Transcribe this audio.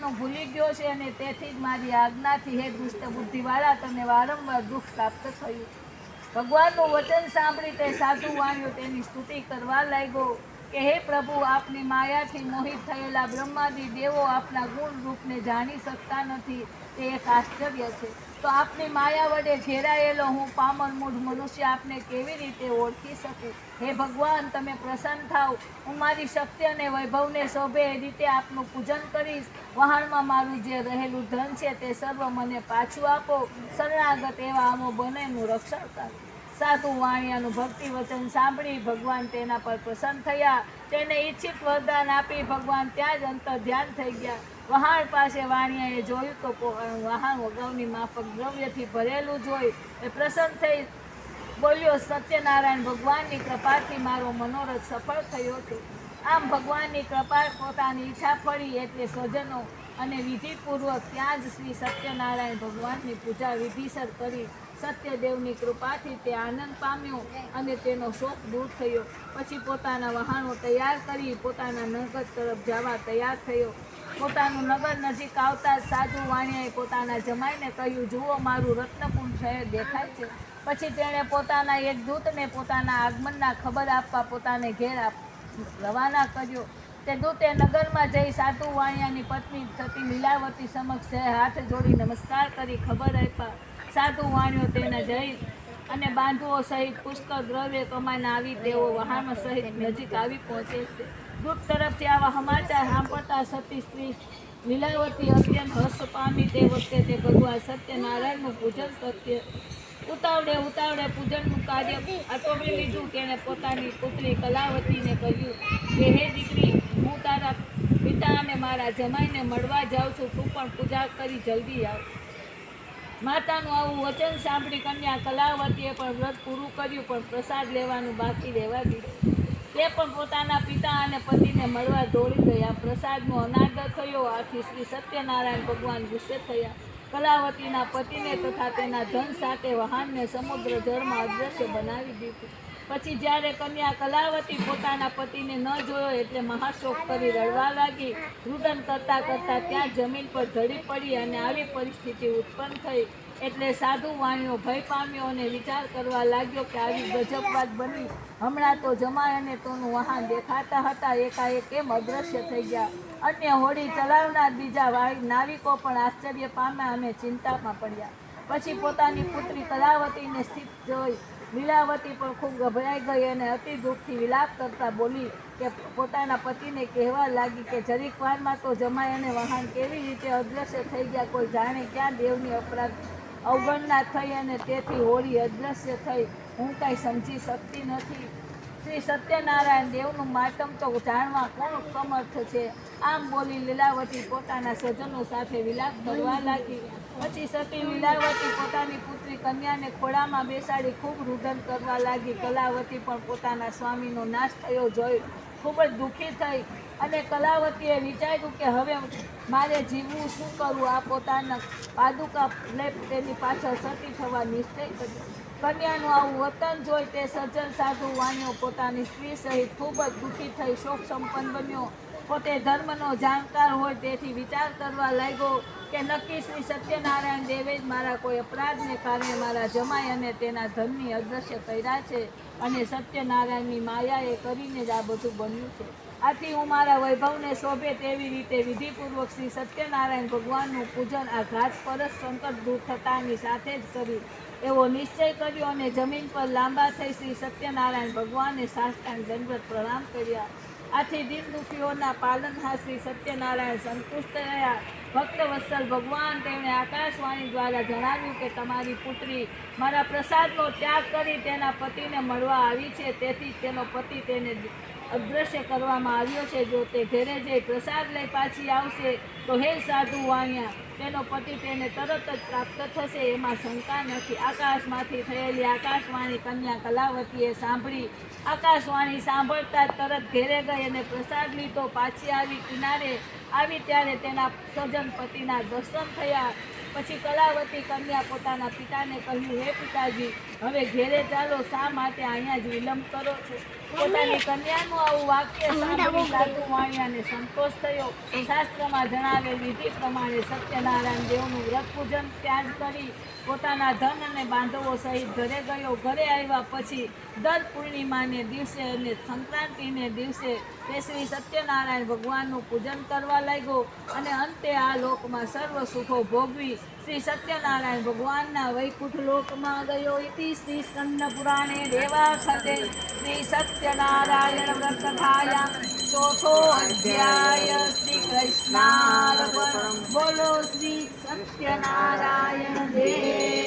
કરવાનું ભૂલી ગયો છે અને તેથી જ મારી આજ્ઞાથી હે દુષ્ટ બુદ્ધિવાળા તને વારંવાર દુઃખ પ્રાપ્ત થયું. ભગવાનનું વચન સાંભળી તે સાધુ વાણિયો તેની સ્તુતિ કરવા લાગ્યો કે હે પ્રભુ, આપની માયાથી મોહિત થયેલા બ્રહ્માદિ દેવો આપના ગુણ રૂપને જાણી શકતા નથી, તે એક આશ્ચર્ય છે. તો આપની માયા વડે ઘેરાયેલો હું પામર મૂઢ મનુષ્ય આપને કેવી રીતે ઓળખી શકું? હે ભગવાન, તમે પ્રસન્ન થાવ. હું મારી શક્તિ અને વૈભવને શોભે એ રીતે આપનું પૂજન કરીશ. વહાણમાં મારું જે રહેલું ધન છે તે સર્વ મને પાછું આપો. શરણાગત એવા આમો બનેનું રક્ષણ કરો. સાધુ વાણિયાનું ભક્તિ વચન સાંભળી ભગવાન તેના પર પ્રસન્ન થયા. તેને ઈચ્છિત વરદાન આપી ભગવાન ત્યાં જ અંતર ધ્યાન થઈ ગયા. વહાણ પાસે વાણિયાએ જોયું તો વહાણ અગાઉની માફક દ્રવ્યથી ભરેલું જોઈ એ પ્રસન્ન થઈ બોલ્યો, સત્યનારાયણ, ભગવાનની કૃપાથી મારો મનોરથ સફળ થયો છે. આમ ભગવાનની કૃપા પોતાની ઈચ્છા ફળી એટલે સ્વજનો અને વિધિપૂર્વક ત્યાં જ શ્રી સત્યનારાયણ ભગવાનની પૂજા વિધિસર કરી. સત્યદેવની કૃપાથી તે આનંદ પામ્યો અને તેનો શોક દૂર થયો. પછી પોતાના વહાણો તૈયાર કરી પોતાના નગર તરફ જવા તૈયાર થયો. પોતાનું નગર નજીક આવતા સાધુ વાણિયાએ પોતાના જમાઈને કહ્યું, જુઓ, મારું રત્નપુર શહેર દેખાય છે. પછી તેણે પોતાના એક દૂતને પોતાના આગમનના ખબર આપવા પોતાને ઘેર રવાના કર્યો. તે દૂતે નગરમાં જઈ સાધુ વાણિયાની પત્ની સતી લીલાવતી સમક્ષ હાથ જોડી નમસ્કાર કરી ખબર આપ્યા. સાધુ વાણિયો તેના જઈ અને બાંધુઓ સહિત પુષ્કળ દ્રવ્ય કમાઈને આવી તેઓ વહાણ સહિત નજીક આવી પહોંચે છે. દૂત તરફથી આવા સમાચાર સાંભળતા સતી સ્ત્રી લીલાવતી અત્યંત હર્ષ પામી. તે વખતે તે ભગવાન સત્યનારાયણનું પૂજન કરતી ઉતાવળે પૂજનનું કાર્ય આટોમી લીધું. તેણે પોતાની પુત્રી કલાવતીને કહ્યું કે હે દીકરી, હું તારા પિતા અને મારા જમાઈને મળવા જાઉં છું, તું પણ પૂજા કરી જલ્દી આવ. માતાનું આવું વચન સાંભળી કન્યા કલાવતીએ પણ વ્રત પૂરું કર્યું, પણ પ્રસાદ લેવાનું બાકી રહેવા દીધું. તે પણ પોતાના પિતા અને પતિને મળવા દોડી ગયા. પ્રસાદનો અનાદર થયો. આથી શ્રી સત્યનારાયણ ભગવાન ગુસ્સે થયા. કલાવતીના પતિને તથા તેના ધન સાથે વહાણને સમુદ્ર જળમાં અદૃશ્ય બનાવી દીધું. પછી જ્યારે કન્યા કલાવતી પોતાના પતિને ન જોયો એટલે મહાશોક કરી રડવા લાગી. રુદન કરતાં કરતાં ત્યાં જમીન પર ઢળી પડી અને આવી પરિસ્થિતિ ઉત્પન્ન થઈ. એટલે સાધુ વાણિયો ભય પામ્યો અને વિચાર કરવા લાગ્યો કે આવી ગજબ વાત બની. હમણાં તો જમાઈ અને તેનું વહાણ દેખાતા હતા, એકાએક કેમ અદૃશ્ય થઈ ગયા. અન્ય હોડી ચલાવનાર બીજા નાવિકો પણ આશ્ચર્ય પામ્યા અને ચિંતામાં પડ્યા. પછી પોતાની પુત્રી કલાવતીને સ્થિત જોઈ લીલાવતી પણ ખૂબ ગભરાઈ ગઈ અને અતિ દુઃખથી વિલાપ કરતા બોલી કે પોતાના પતિને કહેવા લાગી કે જરીક વારમાં તો જમાઈ અને વહાણ કેવી રીતે અદૃશ્ય થઈ ગયા. કોઈ જાણે ક્યાં દેવની અવગણના થઈ અને તેથી હોડી અદૃશ્ય થઈ. હું કાંઈ સમજી શકતી નથી. શ્રી સત્યનારાયણ દેવનું માતમ તો જાણવા કોણ સમર્થ છે? આમ બોલી લીલાવતી પોતાના સ્વજનો સાથે વિલાપ કરવા લાગી. પછી સતી લીલાવતી પોતાની પુત્રી કન્યાને ખોળામાં બેસાડી ખૂબ રુદન કરવા લાગી. કલાવતી પણ પોતાના સ્વામીનો નાશ થયો જોઈ ખૂબ જ દુઃખી થઈ અને કલાવતીએ વિચાર્યું કે હવે મારે જીવવું શું કરવું. આ પોતાના પાદુકા લઈ તેની પાછળ સતી થવા નિશ્ચય કર્યો. કન્યાનું આવું વર્તન જોઈ તે સજ્જન સાધુ વાણિયો પોતાની સ્ત્રી સહિત ખૂબ જ દુઃખી થઈ શોક સંપન્ન બન્યો. પોતે ધર્મનો જાણકાર હોય તેથી વિચાર કરવા લાગ્યો કે નક્કી શ્રી સત્યનારાયણ દેવે જ મારા કોઈ અપરાધને કારણે મારા જમાઈ અને તેના ધનની અદૃશ્ય કર્યા છે અને સત્યનારાયણની માયાએ કરીને જ આ બધું બન્યું છે. આથી હું મારા વૈભવને શોભે તેવી રીતે વિધિપૂર્વક શ્રી સત્યનારાયણ ભગવાનનું પૂજન આ ઘાટ પર જ સંકટ દૂર થતાની સાથે જ કરી એવો નિશ્ચય કર્યો અને જમીન પર લાંબા થઈ શ્રી સત્યનારાયણ ભગવાનને સાષ્ટાંગ દંડવત પ્રણામ કર્યા. આથી દિન દુખીઓના પાલનહાર શ્રી સત્યનારાયણ સંતુષ્ટ રહ્યા. ભક્તવત્સલ ભગવાન તેમણે આકાશવાણી દ્વારા જણાવ્યું કે તમારી પુત્રી મારા પ્રસાદનો ત્યાગ કરી તેના પતિને મળવા આવી છે, તેથી તેનો પતિ તેને અદૃશ્ય કરવામાં આવ્યો છે. જો તે ઘરે જઈ પ્રસાદ લઈ પાછી આવશે તો હે સાધુ વાણિયા, તેનો પતિ તેને તરત જ પ્રાપ્ત થશે, એમાં શંકા નથી. આકાશમાંથી થયેલી આકાશવાણી કન્યા કલાવતીએ સાંભળી. આકાશવાણી સાંભળતા જ તરત ઘેરે ગઈ અને પ્રસાદ લીધો. પાછી આવી કિનારે આવી ત્યારે તેના સજ્જન પતિના દર્શન થયા. પછી કલાવતી કન્યા પોતાના પિતાને કહ્યું, હે પિતાજી, હવે ઘેરે ચાલો, શા માટે અહીંયા જ વિલંબ કરો છો? પોતાની કન્યાનું આવું વાક્ય સાંભળી સાધુ વાણિયાને સંતોષ થયો. શાસ્ત્રમાં જણાવેલ વિધિ પ્રમાણે સત્યનારાયણ દેવનું વ્રત પૂજન ત્યાગ કરી પોતાના ધન અને બાંધવો સહિત ઘરે ગયો. ઘરે આવ્યા પછી દર પૂર્ણિમાને દિવસે અને સંક્રાંતિને દિવસે તે શ્રી સત્યનારાયણ ભગવાનનું પૂજન કરવા લાગ્યો અને અંતે આ લોકમાં સર્વ સુખો ભોગવી શ્રી સત્યનારાયણ ભગવાનના વૈકુંઠ લોકમાં ગયો. ઇતિ શ્રી સ્કંદ પુરાણે દેવાખતે શ્રી સત્યનારાયણ વ્રત કથાયા ચોથો અધ્યાય. શ્રી કૃષ્ણાર્પણ. બોલો શ્રી સત્યનારાયણ દેવ.